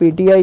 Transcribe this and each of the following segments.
PTI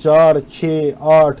4, 6, 8,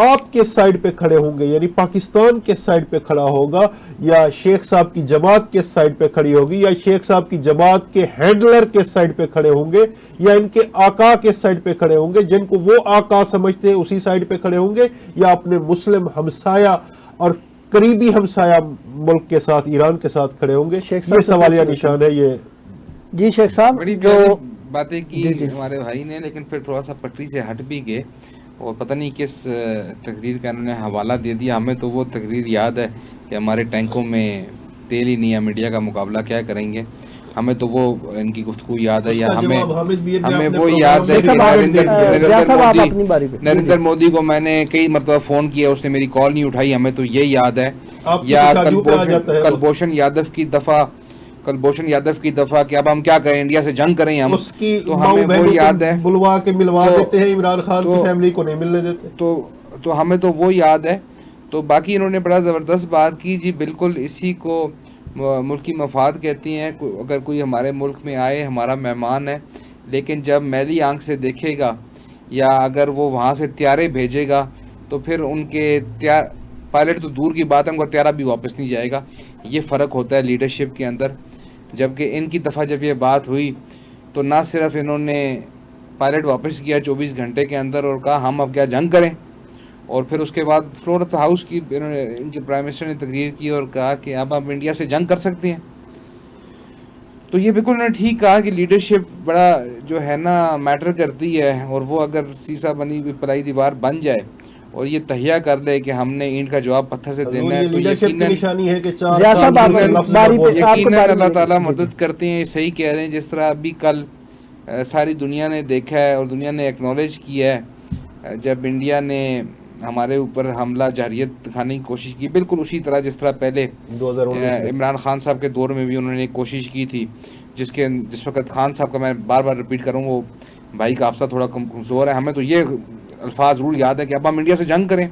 آپ کے side پہ کھڑے ہوں گے، یعنی پاکستان کے سائڈ پہ کھڑا ہوگا، یا شیخ صاحب کی جماعت کے سائڈ پہ کھڑی ہوگی، یا شیخ صاحب کی جماعت کے ہینڈلر کے سائڈ پہ کھڑے ہوں گے، یا ان کے آقا کے سائڈ پہ کھڑے ہوں گے جن کو وہ آقا سمجھتے ہیں اسی سائڈ پہ کھڑے ہوں گے، یا اپنے مسلم ہمسایہ اور قریبی ہمسایہ ملک کے ساتھ، ایران کے ساتھ کھڑے ہوں گے؟ یہ سوالیہ نشان ہے یہ. جی شیخ صاحب، بڑی جو باتیں کی ہمارے بھائی نے، لیکن پھر تھوڑا سا پٹری سے ہٹ بھی گئے اور پتہ نہیں کس تقریر کا انہوں نے حوالہ دے دیا. ہمیں تو وہ تقریر یاد ہے کہ ہمارے ٹینکوں میں تیل ہی نہیں ہے، میڈیا کا مقابلہ کیا کریں گے. ہمیں تو وہ ان کی گفتگو یاد ہے، یا ہمیں وہ یاد ہے کہ نریندر مودی کو میں نے کئی مرتبہ فون کیا، اس نے میری کال نہیں اٹھائی. ہمیں تو یہ یاد ہے. یا کلبھوشن یادو کی دفعہ کہ اب ہم کیا کریں، انڈیا سے جنگ کریں ہم، تو ہمیں وہ یاد ہے. بلوا کے ملوا دیتے ہیں، عمران خان کی فیملی کو نہیں ملنے دیتے. تو ہمیں تو وہ یاد ہے. تو باقی انہوں نے بڑا زبردست بات کی. جی بالکل اسی کو ملکی مفاد کہتی ہیں. اگر کوئی ہمارے ملک میں آئے، ہمارا مہمان ہے، لیکن جب میلی آنکھ سے دیکھے گا یا اگر وہ وہاں سے طیارے بھیجے گا تو پھر ان کے پائلٹ تو دور کی بات ہے، ان کا طیارہ بھی واپس نہیں جائے گا. یہ فرق ہوتا ہے لیڈرشپ کے اندر. جبکہ ان کی دفعہ جب یہ بات ہوئی تو نہ صرف انہوں نے پائلٹ واپس کیا 24 گھنٹے کے اندر اور کہا ہم اب کیا جنگ کریں، اور پھر اس کے بعد فلور آف ہاؤس کی ان کے پرائم منسٹر نے تقریر کی اور کہا کہ اب ہم انڈیا سے جنگ کر سکتے ہیں. تو یہ بالکل انہوں نے ٹھیک کہا کہ لیڈرشپ بڑا جو ہے نا میٹر کرتی ہے، اور وہ اگر سیسا بنی ہوئی پلائی دیوار بن جائے اور یہ تہیا کر لے کہ ہم نے اینٹ کا جواب پتھر سے دینا ہے، تو یقیناً اللہ تعالیٰ مدد کرتے ہیں. صحیح کہہ رہے ہیں. جس طرح ابھی کل ساری دنیا نے دیکھا ہے اور دنیا نے ایکنالج کیا ہے جب انڈیا نے ہمارے اوپر حملہ جارحیت دکھانے کی کوشش کی، بالکل اسی طرح جس طرح پہلے عمران خان صاحب کے دور میں بھی انہوں نے کوشش کی تھی، جس وقت خان صاحب کا میں بار بار ریپیٹ کروں، وہ بھائی کا حافظہ تھوڑا کمزور ہے. ہمیں تو یہ الفاظ ضرور یاد ہے کہ اب ہم انڈیا سے جنگ کریں.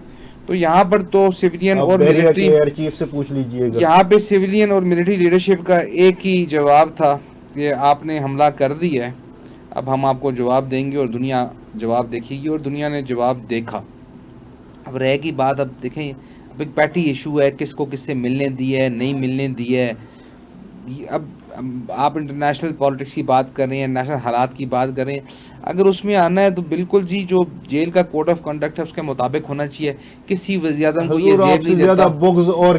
تو یہاں پر تو سویلین اور ملٹری، چیف سے پوچھ لیجئے گا، یہاں پہ سویلین اور ملٹری لیڈرشپ کا ایک ہی جواب تھا کہ آپ نے حملہ کر دیا ہے، اب ہم آپ کو جواب دیں گے اور دنیا جواب دیکھے گی. اور دنیا نے جواب دیکھا. اب رہ کی بات، اب دیکھیں اب ایک پیٹی ایشو ہے، کس کو کس سے ملنے دی ہے نہیں ملنے دی ہے. اب آپ انٹرنیشنل پالیٹکس کی بات کر رہے ہیں، نیشنل حالات کی بات کر رہے ہیں. اگر اس میں آنا ہے تو بالکل جی جو جیل کا کوڈ آف کنڈکٹ ہے اس کے مطابق ہونا چاہیے. کسی وزیر اعظم کو یہ زیب نہیں دیتا،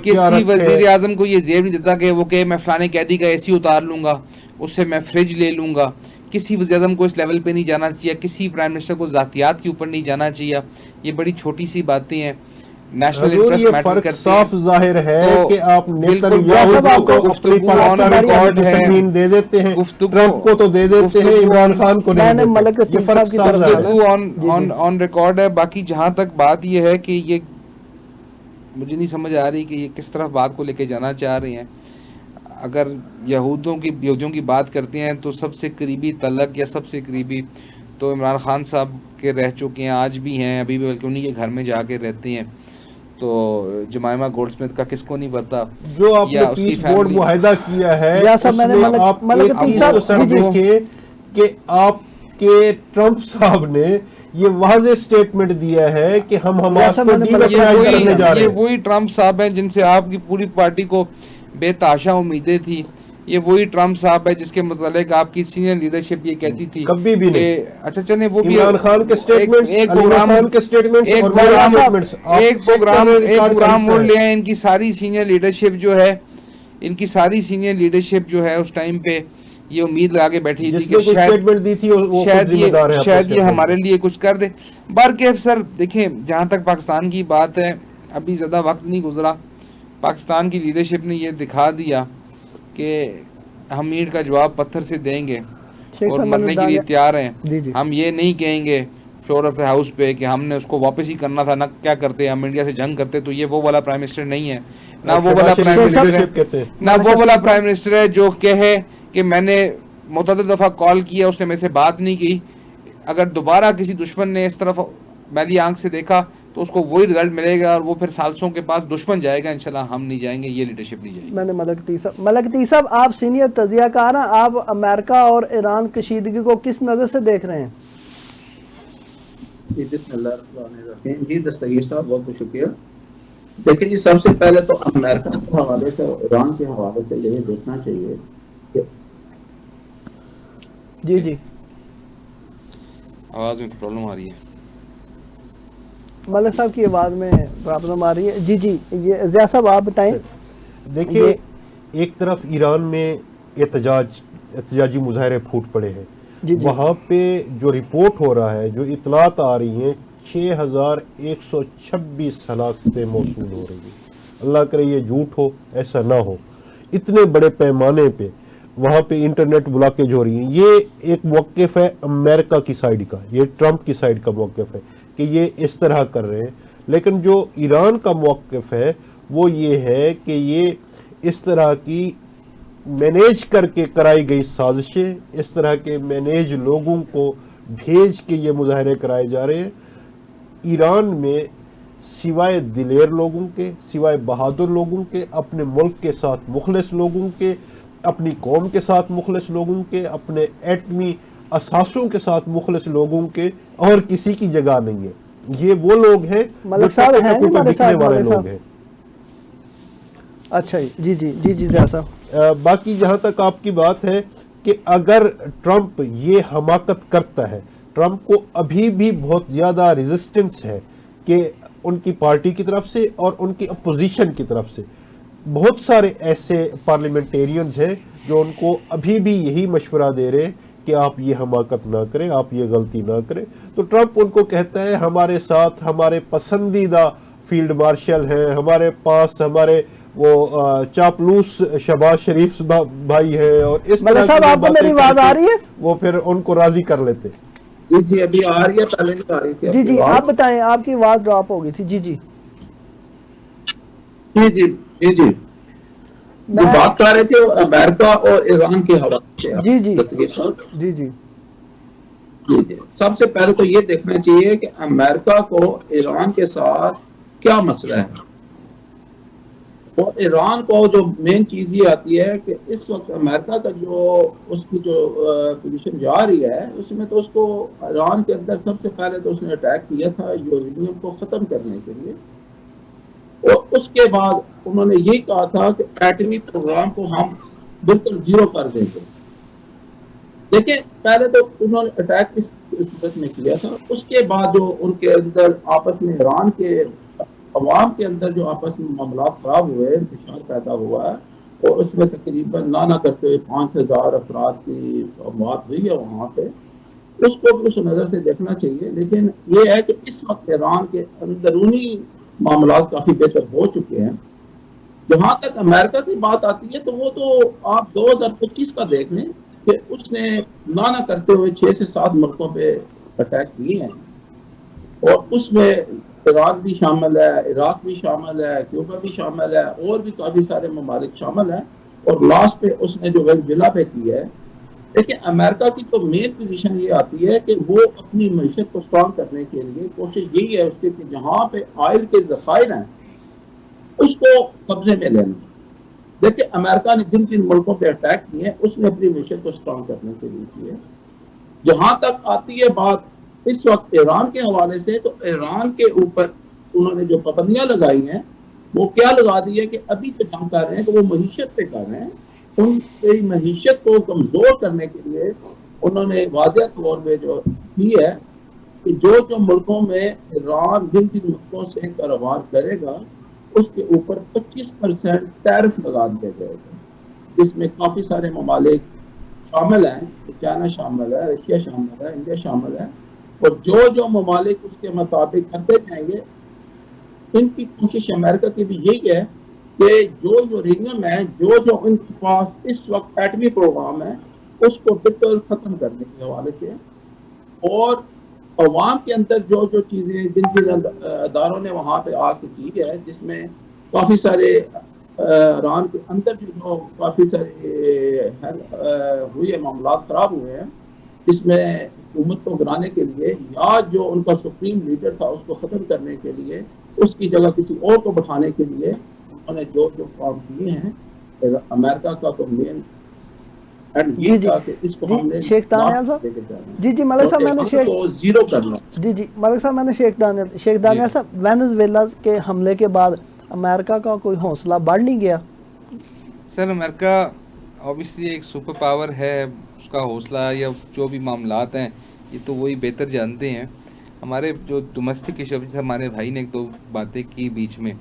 کسی وزیر اعظم کو یہ زیب نہیں دیتا کہ وہ کہ میں فلانے قیدی کا اے سی اتار لوں گا، اس سے میں فریج لے لوں گا. کسی وزیر اعظم کو اس لیول پہ نہیں جانا چاہیے، کسی پرائم منسٹر کو ذاتیات کے اوپر نہیں جانا چاہیے. یہ بڑی چھوٹی سی باتیں ہیں. نیشنل انٹرسٹ میٹر کرتے ہیں. صاف ظاہر ہے کہ آپ نیتنیاہو کو اپنی پاکستانی ریکارڈ ہے دے دیتے ہیں، ٹرمپ کو تو دے دیتے ہیں، عمران خان کو نہیں دیتے. یہ فرق صاف گفتگو آن ریکارڈ ہے. باقی جہاں تک بات یہ ہے کہ یہ مجھے نہیں سمجھ آ رہی کہ یہ کس طرف بات کو لے کے جانا چاہ رہے ہیں. اگر یہودیوں کی بات کرتے ہیں تو سب سے قریبی تعلق یا سب سے قریبی تو عمران خان صاحب کے رہ چکے ہیں، آج بھی ہیں، ابھی بھی بلکہ انہی کے گھر میں جا کے رہتے ہیں. تو جمائمہ گولڈ سمتھ کا کس کو نہیں پتا، جو آپ نے پیس بورڈ معاہدہ کیا ہے اس میں آپ دیکھیں کہ آپ کے ٹرمپ صاحب نے یہ واضح سٹیٹمنٹ دیا ہے کہ ہم حماس کو ڈی لوکلائز کرنے جا رہے ہیں. یہ وہی ٹرمپ صاحب ہیں جن سے آپ کی پوری پارٹی کو بے تحاشا امیدیں تھی. یہ وہی ٹرمپ صاحب ہے جس کے متعلق آپ کی سینئر لیڈرشپ یہ کہتی تھی کبھی بھی نہیں. اچھا چلیں وہ بھی عمران خان کے سٹیٹمنٹس، ایک پروگرام موڑ لے ہیں. ان کی ساری سینئر لیڈرشپ جو ہے اس ٹائم پہ یہ امید لگا کے بیٹھی تھی کہ شاید یہ ہمارے لیے کچھ کر دے. بارکیف سر دیکھیں، جہاں تک پاکستان کی بات ہے ابھی زیادہ وقت نہیں گزرا، پاکستان کی لیڈرشپ نے یہ دکھا دیا کہ ہم اینٹ کا جواب پتھر سے دیں گے اور مرنے کے لیے تیار ہیں. ہم یہ نہیں کہیں گے فلور آف ہاؤس پہ کہ ہم نے اس کو واپس ہی کرنا تھا، نہ کیا کرتے ہم انڈیا سے جنگ کرتے. تو یہ وہ والا پرائم منسٹر نہیں ہے، نہ وہ والا پرائم منسٹر ہے جو کہے کہ میں نے متعدد دفعہ کال کیا، اس نے میرے سے بات نہیں کی. اگر دوبارہ کسی دشمن نے اس طرف میلی آنکھ سے دیکھا تو اس کو وہی رزلٹ ملے گا اور وہ پھر سالسوں کے پاس دشمن جائے گا. انشاءاللہ ہم نہیں جائیں گے، یہ لیڈرشپ نہیں جائے گی. میں نے ملک صاحب آپ سینئر تجزیہ کار ہیں، آپ امریکہ اور ایران کشیدگی کو کس نظر سے دیکھ رہے ہیں؟ جی بسم اللہ الرحمن الرحیم. جی دستگیر صاحب بہت بہت شکریہ. دیکھیں جی سب سے پہلے تو امریکہ کے حوالے سے اور ایران کے حوالے سے یہ دیکھنا چاہیے کہ جی جی آواز میں پرابلم آ رہی ہے. ملک صاحب کی آواز میں پرابلم آ رہی ہے. جی جی یہ ضیاء صاحب آپ بتائیں. دیکھیے ایک طرف ایران میں احتجاجی مظاہرے پھوٹ پڑے ہیں. جی جی وہاں پہ جو رپورٹ ہو رہا ہے، جو اطلاعات آ رہی ہیں، 6126 ہلاکتیں موصول ہو رہی ہیں. اللہ کرے یہ جھوٹ ہو، ایسا نہ ہو. اتنے بڑے پیمانے پہ وہاں پہ انٹرنیٹ بلاکیج ہو رہی ہیں. یہ ایک موقف ہے امریکہ کی سائیڈ کا، یہ ٹرمپ کی سائیڈ کا موقف ہے کہ یہ اس طرح کر رہے ہیں. لیکن جو ایران کا موقف ہے وہ یہ ہے کہ یہ اس طرح کی مینیج کر کے کرائی گئی سازشیں، اس طرح کے مینیج لوگوں کو بھیج کے یہ مظاہرے کرائے جا رہے ہیں. ایران میں سوائے دلیر لوگوں کے، سوائے بہادر لوگوں کے، اپنے ملک کے ساتھ مخلص لوگوں کے، اپنی قوم کے ساتھ مخلص لوگوں کے، اپنے ایٹمی اثاثوں کے ساتھ مخلص لوگوں کے اور کسی کی جگہ نہیں ہے. یہ وہ لوگ ہیں ملک صاحب ہیں جو ہمارے بکنے ساتھ. والے ملک لوگ صاحب ہیں. اچھا جی جی جی جی ضیاء صاحب. باقی جہاں تک آپ کی بات ہے کہ اگر ٹرمپ یہ حماقت کرتا ہے، ٹرمپ کو ابھی بھی بہت زیادہ ریزسٹنس ہے کہ ان کی پارٹی کی طرف سے اور ان کی اپوزیشن کی طرف سے. بہت سارے ایسے پارلیمنٹیرینز ہیں جو ان کو ابھی بھی یہی مشورہ دے رہے ہیں کہ آپ یہ حماقت نہ کریں، آپ یہ غلطی نہ کریں. تو ٹرمپ ان کو کہتا ہے ہمارے ساتھ ہمارے پسندیدہ فیلڈ مارشل ہیں، ہمارے پاس ہمارے وہ چاپلوس شہباز شریف بھائی ہیں، اور اس طرح صاحب آپ کو میری آواز آ رہی ہے؟ وہ پھر ان کو راضی کر لیتے. جی جی ابھی آ رہی ہے، پہلے نہیں آ رہی تھی. جی جی آپ بتائیں، آپ کی آواز ڈراپ ہو گئی تھی. جی جی جی جی جی جی جو بات کر رہے تھے امریکہ اور ایران کے حوالے سے. جی جی جی جی جی سب سے پہلے تو یہ دیکھنا چاہیے کہ امریکہ کو ایران کے ساتھ کیا مسئلہ ہے. اور ایران کو جو مین چیز یہ آتی ہے کہ اس وقت امریکہ کا جو اس کی جو پوزیشن جا رہی ہے، اس میں تو اس کو ایران کے اندر سب سے پہلے تو اس نے اٹیک کیا تھا یورینیم کو ختم کرنے کے لیے، اور اس کے بعد انہوں نے یہ کہا تھا کہ ایٹمی پروگرام کو ہم بالکل زیرو کر دیں گے. دیکھیں پہلے تو انہوں نے اٹیک اس صورت میں کیا تھا. اس کے بعد جو ان کے اندر آپس میں ایران کے عوام کے اندر جو آپس میں معاملات خراب ہوئے، انتشار پیدا ہوا ہے، اور اس میں تقریباً نہ کرتے ہوئے 5000 افراد کی موت ہوئی ہے وہاں پہ. اس کو بھی اس نظر سے دیکھنا چاہیے. لیکن یہ ہے کہ اس وقت ایران کے اندرونی معاملات کافی بہتر ہو چکے ہیں. جہاں تک امریکہ کی بات آتی ہے تو وہ تو آپ 2025 کا دیکھ لیں کہ اس نے نہ کرتے ہوئے 6 سے 7 ملکوں پہ اٹیک کیے ہیں، اور اس میں ایران بھی شامل ہے، عراق بھی شامل ہے، کیوبا بھی شامل ہے، اور بھی کافی سارے ممالک شامل ہیں. اور لاسٹ پہ اس نے جو وینزویلا پہ کی ہے. دیکھیں امریکہ کی تو مین پوزیشن یہ آتی ہے کہ وہ اپنی معیشت کو اسٹرانگ کرنے کے لیے کوشش یہی ہے اس کی کہ جہاں پہ آئل کے ذخائر ہیں اس کو قبضے میں لینا. دیکھیں امریکہ نے جن جن ملکوں پہ اٹیک کیے ہیں اس نے اپنی معیشت کو اسٹرانگ کرنے کے لیے کیے. جہاں تک آتی ہے بات اس وقت ایران کے حوالے سے، تو ایران کے اوپر انہوں نے جو پابندیاں لگائی ہیں وہ کیا لگا دی ہے کہ ابھی تو جنگ کر رہے ہیں کہ وہ معیشت پہ کر رہے ہیں. ان کی معیشت کو کمزور کرنے کے لیے انہوں نے واضح طور پہ جو کی ہے کہ جو ملکوں میں ایران جن ملکوں سے کاروبار کرے گا اس کے اوپر 25% ٹیرف لگا دیا جائے گا، جس میں کافی سارے ممالک شامل ہیں. چائنا شامل ہے، رشیا شامل ہے، انڈیا شامل ہے. اور جو ممالک اس کے مطابق کرتے جائیں گے، ان کی کوشش امریکہ کی بھی یہی ہے کہ جو یورینیم ہے، جو ان کے پاس اس وقت ایٹمی پروگرام ہے، اس کو بالکل ختم کرنے کے حوالے سے، اور عوام کے اندر جو چیزیں جن اداروں نے وہاں پہ آ کے کی ہے، جس میں کافی سارے ایران کے اندر جو کافی سارے ہوئے معاملات خراب ہوئے ہیں، جس میں حکومت کو گرانے کے لیے یا جو ان کا سپریم لیڈر تھا اس کو ختم کرنے کے لیے، اس کی جگہ کسی اور کو بٹھانے کے لیے انہوں نے جو کام کیے ہیں. امریکہ کا تو مین اینڈ جی یہ جی تھا کہ اس کو ہم نے جی شیخ دانیال صاحب جی جی ملک صاحب میں نے شیخ کو زیرو کرنا. جی جی ملک صاحب میں نے شیخ دانیال صاحب وینزویلا کے حملے کے بعد امریکہ کا کوئی حوصلہ بڑھ نہیں گیا؟ سر امریکہ اوبیسلی ایک سپر پاور ہے، اس کا حوصلہ یا جو بھی معاملات ہیں یہ تو وہی بہتر جانتے ہیں. ہمارے جو ڈومیسٹک ایشو، جیسے ہمارے بھائی نے ایک دو باتیں کی بیچ میں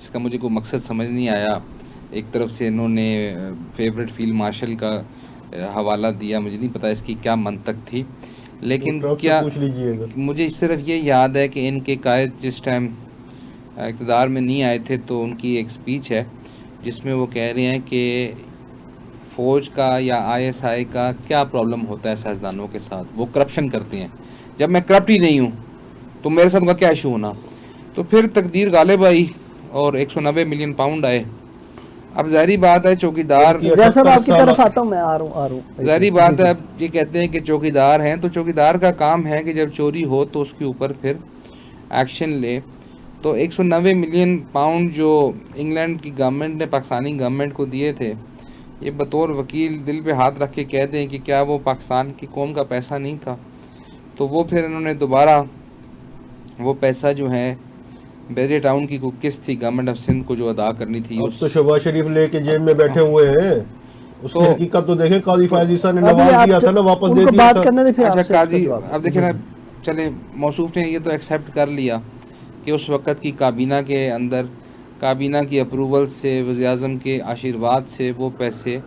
جس کا مجھے کوئی مقصد سمجھ نہیں آیا. ایک طرف سے انہوں نے فیورٹ فیلڈ مارشل کا حوالہ دیا، مجھے نہیں پتا اس کی کیا منطق تھی، لیکن کیا مجھے صرف یہ یاد ہے کہ ان کے قائد جس ٹائم اقتدار میں نہیں آئے تھے تو ان کی ایک سپیچ ہے جس میں وہ کہہ رہے ہیں کہ فوج کا یا ISI کا کیا پرابلم ہوتا ہے سیاستدانوں کے ساتھ، وہ کرپشن کرتے ہیں، جب میں کرپٹ ہی نہیں ہوں تو میرے ساتھ کا کیا ایشو ہونا. تو پھر تقدیر غالب آئی اور 190 ملین پاؤنڈ آئے. اب ظاہری بات ہے چوکیدار، جیسا آپ کی طرف آتا ہوں میں آ رہا ہوں ظاہری بات ہے. اب یہ کہتے ہیں کہ چوکیدار ہیں تو چوکیدار کا کام ہے کہ جب چوری ہو تو اس کے اوپر پھر ایکشن لے. تو 190 ملین پاؤنڈ جو انگلینڈ کی گورنمنٹ نے پاکستانی گورنمنٹ کو دیے تھے، یہ بطور وکیل دل پہ ہاتھ رکھ کے کہہ دیں کہ کیا وہ پاکستان کی قوم کا پیسہ نہیں تھا. تو وہ پھر انہوں نے دوبارہ وہ پیسہ جو ہے بیری ٹاؤن کی کوئی قسط تھی گورنمنٹ آف سندھ کو جو ادا کرنی تھی. اب تو شہباز شریف لے کے جیب میں بیٹھے ہوئے ہیں، اس کی حقیقت تو دیکھیں، قاضی فائز عیسیٰ نے نواز دیا تھا نا، واپس دے دیا تھا. اچھا قاضی اب دیکھیں نا، چلیں موصوف نے یہ تو ایکسیپٹ کر لیا کہ اس وقت کی کابینہ کے اندر کابینہ کی اپروول سے، وزیر اعظم کے آشیرواد سے وہ پیسے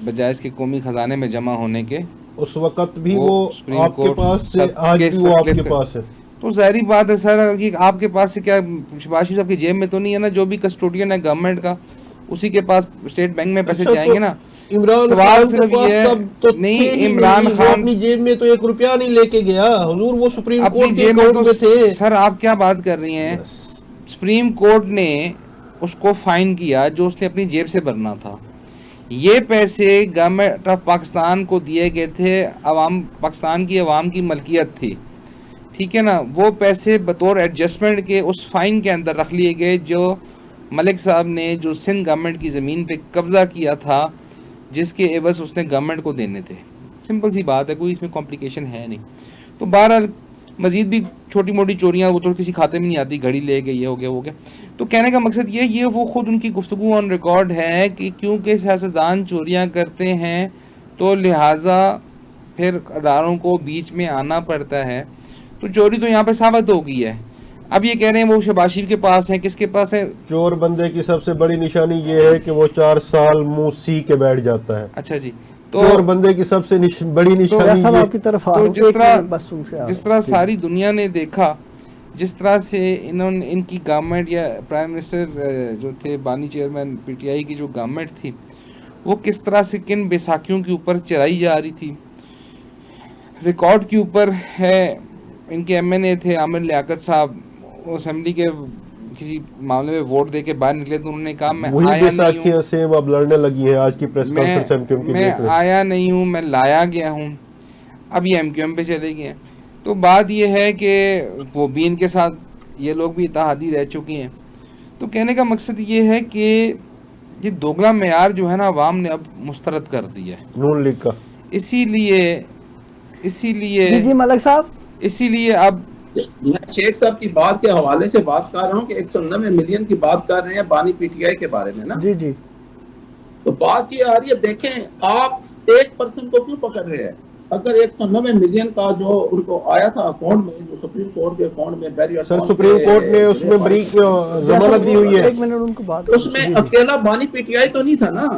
بجائے اس کے قومی خزانے میں جمع ہونے کے، اس وقت بھی وہ آپ کے پاس تھے، آج بھی وہ آپ کے پاس ہے. تو ظاہری بات ہے سر کہ آپ کے پاس سے کیا شہباز شریف صاحب کی جیب میں تو نہیں ہے نا، جو بھی کسٹوڈین ہے گورنمنٹ کا اسی کے پاس اسٹیٹ بینک میں پیسے جائیں گے نا. عمران سوال صرف یہ ہے نہیں، عمران خان اپنی جیب میں تو 1 روپیہ نہیں لے کے گیا حضور، وہ سپریم اپنی کورٹ کے جیب میں اکاؤنٹ میں تھے. سر آپ کیا بات کر رہی ہیں؟ سپریم کورٹ نے اس کو فائن کیا جو اس نے اپنی جیب سے بھرنا تھا. یہ پیسے گورنمنٹ آف پاکستان کو دیے گئے تھے، عوام پاکستان کی عوام کی ملکیت تھی، ٹھیک ہے نا. وہ پیسے بطور ایڈجسٹمنٹ کے اس فائن کے اندر رکھ لیے گئے جو ملک صاحب نے جو سندھ گورنمنٹ کی زمین پہ قبضہ کیا تھا، جس کے عوض اس نے گورنمنٹ کو دینے تھے. سمپل سی بات ہے، کوئی اس میں کمپلیکیشن ہے نہیں. تو بہرحال مزید بھی چھوٹی موٹی چوریاں وہ تو کسی کھاتے میں نہیں آتی، گھڑی لے گئی، یہ ہو گیا وہ گیا. تو کہنے کا مقصد یہ وہ خود ان کی گفتگو آن ریکارڈ ہے کہ کیونکہ سیاستدان چوریاں کرتے ہیں تو لہٰذا پھر اداروں کو بیچ میں آنا پڑتا ہے. تو چوری تو یہاں پہ ثابت ہو گئی ہے. اب یہ کہہ رہے ہیں وہ شہباز شریف کے پاس ہے، کس کے پاس ہے؟ چور بندے کی سب سے بڑی نشانی یہ ہے کہ وہ 4 سال منہ سی کے بیٹھ جاتا ہے. اچھا جی، تو چور بندے کی سب سے بڑی نشانی جس طرح ساری دنیا نے دیکھا، جس طرح سے انہوں نے ان کی گورنمنٹ یا پرائم منسٹر جو تھے بانی چیئرمین PTI کی جو گورنمنٹ تھی، وہ کس طرح سے کن بیساکھیوں کے اوپر چرائی جا رہی تھی. ریکارڈ کے اوپر ہے. ان کے MNA تھے عامر لیاقت صاحب، وہ اسمبلی کے کسی معاملے میں ووٹ دے کے باہر نکلے تو انہوں نے کہا میں آیا نہیں ہوں، سیم اب لڑنے لگی ہیں. آج کی پریس کانفرنس میں آیا نہیں ہوں، میں لایا گیا ہوں. اب یہ MQM پہ چلے گئے ہیں. تو بات یہ ہے کہ وہ بھی ان کے ساتھ، یہ لوگ بھی اتحادی رہ چکی ہیں. تو کہنے کا مقصد یہ ہے کہ یہ دوگلا معیار جو ہے نا عوام نے اب مسترد کر دیا ہے نون لیگ کا. اسی لیے جی ملک صاحب، اسی لیے اب میں شیخ صاحب کی بات کے حوالے سے بات کر رہا ہوں کہ 190 ملین کی بات کر رہے ہیں بانی PTI کے بارے میں نا. جی جی، تو بات یہ آ رہی ہے، دیکھیں آپ 1% کو کیوں پکڑ رہے ہیں؟ اگر 190 ملین کا جو ان کو آیا تھا اکاؤنٹ میں، جو سپریم کورٹ کے اکاؤنٹ میں سر سپریم کورٹ نے اس میں بری ضمانت دی ہوئی ہے، اس میں اکیلا بانی PTI تو نہیں تھا نا.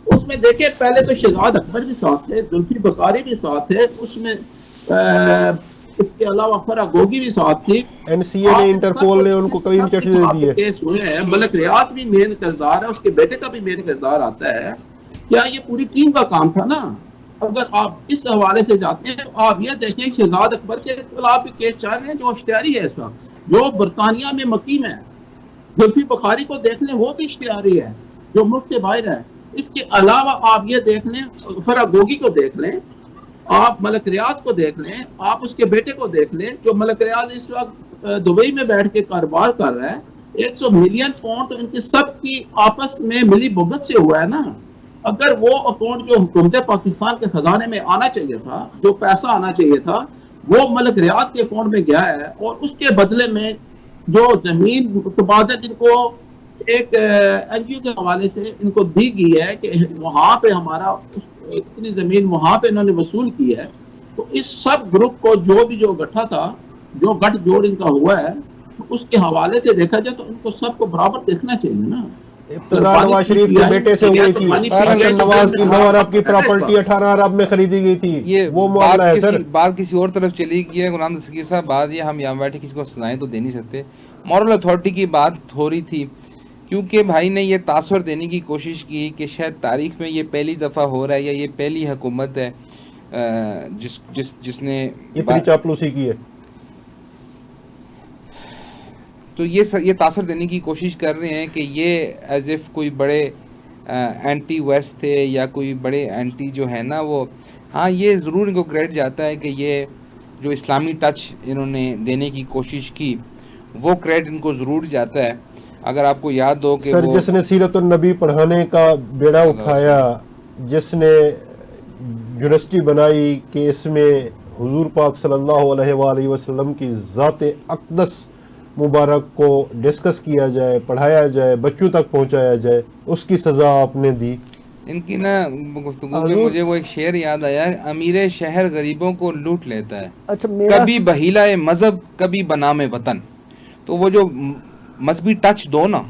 اس میں دیکھیں پہلے تو شہزاد اکبر بھی ساتھ تھے، زلفی بخاری بھی ساتھ تھے، اس میں اس کے علاوہ فرا گوگی بھی ساتھ تھی. NCA نے انٹرپول نے ان کو کلین چٹ دے دی ہے. کیس ہوئے ہیں، ملک ریاض بھی مین کردار ہے، اس کے بیٹے کا بھی مین کردار آتا ہے. کیا یہ پوری ٹیم کا کام تھا نا؟ اگر آپ اس حوالے سے جاتے ہیں تو آپ یہ دیکھیں شہزاد اکبر کے خلاف بھی کیس چل رہے ہیں جو اشتہاری ہے اس کا، جو برطانیہ میں مقیم ہے. زلفی بخاری کو دیکھ لیں، وہ بھی اشتہاری ہے جو ملک سے باہر ہے. اس کے علاوہ آپ یہ دیکھ لیں، فرا گوگی کو دیکھ لیں، آپ ملک ریاض کو دیکھ لیں، آپ اس کے بیٹے کو دیکھ لیں جو ملک ریاض اس وقت دبئی میں بیٹھ کے کاروبار کر رہا ہے. 100 ملین پاؤنڈ تو ان کے سب کی آپس میں ملی بھگت سے ہوا ہے نا. اگر وہ اکاؤنٹ جو حکومت پاکستان کے خزانے میں آنا چاہیے تھا، جو پیسہ آنا چاہیے تھا، وہ ملک ریاض کے اکاؤنٹ میں گیا ہے، اور اس کے بدلے میں جو زمین تبادلہ جن کو ایک این جی او کے حوالے سے ان کو دی گئی ہے کہ وہاں پہ ہمارا اتنی زمین وہاں پہ انہوں نے وصول کی ہے، تو اس سب گروپ کو جو گٹھا تھا، جو گٹھ جوڑ ان کا ہوا ہے، اس کے حوالے سے دیکھا جائے تو ان کو سب کو برابر دیکھنا چاہیے نا. ابتدا نواز شریف کے بیٹے سے ہوئی تھی، حسن نواز کی 9 ارب کی پراپرٹی 18 ارب میں خریدی گئی تھی، یہ وہ معاملہ ہے سر. بات کسی اور طرف چلی گئی ہے غلام دستگیر صاحب. بات یہ ہم یہاں بیٹھے کسی کو سزائیں تو دے نہیں سکتے. مورل اتھارٹی کی بات ہو رہی تھی کیونکہ بھائی نے یہ تاثر دینے کی کوشش کی کہ شاید تاریخ میں یہ پہلی دفعہ ہو رہا ہے یا یہ پہلی حکومت ہے جس نے اتنی چاپلوسی کی ہے. تو یہ تاثر دینے کی کوشش کر رہے ہیں کہ یہ ایز ایف کوئی بڑے اینٹی ویسٹ تھے یا کوئی بڑے اینٹی جو ہے نا وہ. ہاں یہ ضرور ان کو کریڈٹ جاتا ہے کہ یہ جو اسلامی ٹچ انہوں نے دینے کی کوشش کی وہ کریڈٹ ان کو ضرور جاتا ہے. اگر آپ کو یاد ہو کہ سر جس نے سیرت النبی پڑھانے کا بیڑا اٹھایا، جس نے یونیورسٹی بنائی کہ اس میں حضور پاک صلی اللہ علیہ وآلہ وسلم کی ذات اقدس مبارک کو ڈسکس کیا جائے، پڑھایا جائے، بچوں تک پہنچایا جائے، اس کی سزا آپ نے دی. ان کی نا گفتگو میں مجھے وہ ایک شعر یاد آیا، امیر شہر غریبوں کو لوٹ لیتا ہے، اچھا کبھی بہیلا مذہب کبھی بنام وطن. تو وہ جو مذہبی ٹچ دو نا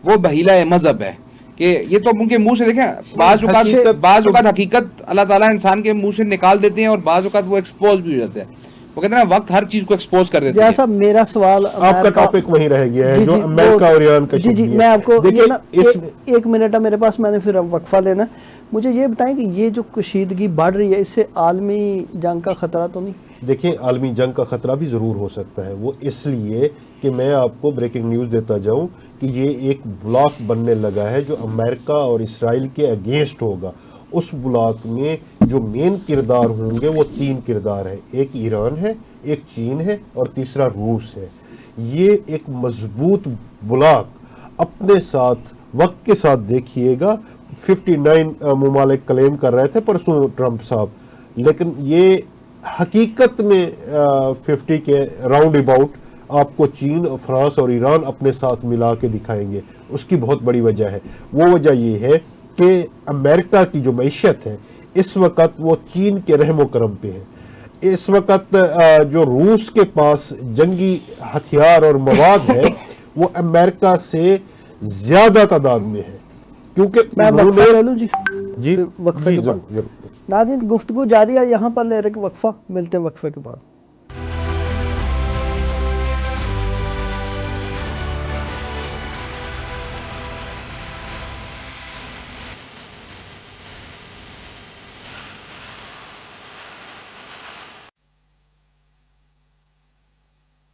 وہ بہیلا مذہب ہے کہ یہ تو ان کے منہ سے دیکھیں بعض اوقات حقیقت اللہ تعالیٰ انسان کے منہ سے نکال دیتے ہیں اور بعض اوقات وہ ایکسپوز بھی ہو جاتے ہیں. وہ کہتے ہیں نا وقت ہر چیز کو ایکسپوز کر دیتے ہیں. جیسا میرا سوال آپ کا ٹاپک وہیں رہ گیا ہے جو امریکہ اور ایران کا. جی میں آپ کو ایک منٹ ہے میرے پاس، میں نے پھر وقفہ لینا. مجھے یہ بتائیں کہ یہ جو کشیدگی بڑھ رہی ہے اس سے عالمی جنگ کا خطرہ تو نہیں؟ دیکھیں عالمی جنگ کا خطرہ بھی ضرور ہو سکتا ہے. وہ اس لیے کہ میں آپ کو بریکنگ نیوز دیتا جاؤں کہ یہ ایک بلاک بننے لگا ہے جو امریکہ اور اسرائیل کے اگینسٹ ہوگا. اس بلاک میں جو مین کردار ہوں گے وہ 3 کردار ہیں، ایک ایران ہے، ایک چین ہے اور تیسرا روس ہے. یہ ایک مضبوط بلاک اپنے ساتھ وقت کے ساتھ دیکھیے گا. 59 ممالک کلیم کر رہے تھے پرسوں ٹرمپ صاحب، لیکن یہ حقیقت میں 50 کے راؤنڈ اباؤٹ آپ کو چین، فرانس اور ایران اپنے ساتھ ملا کے دکھائیں گے. اس کی بہت بڑی وجہ ہے، وہ وجہ یہ ہے کہ امریکہ کی جو معیشت ہے اس وقت وہ چین کے رحم و کرم پہ ہے. اس وقت جو روس کے پاس جنگی ہتھیار اور مواد ہے وہ امریکہ سے زیادہ تعداد میں ہے، کیونکہ میں وقفہ لے لوں. جی وقفے کے بعد ناظرین گفتگو جاری ہے، یہاں پر لے رہے وقفہ، ملتے ہیں وقفے کے بعد.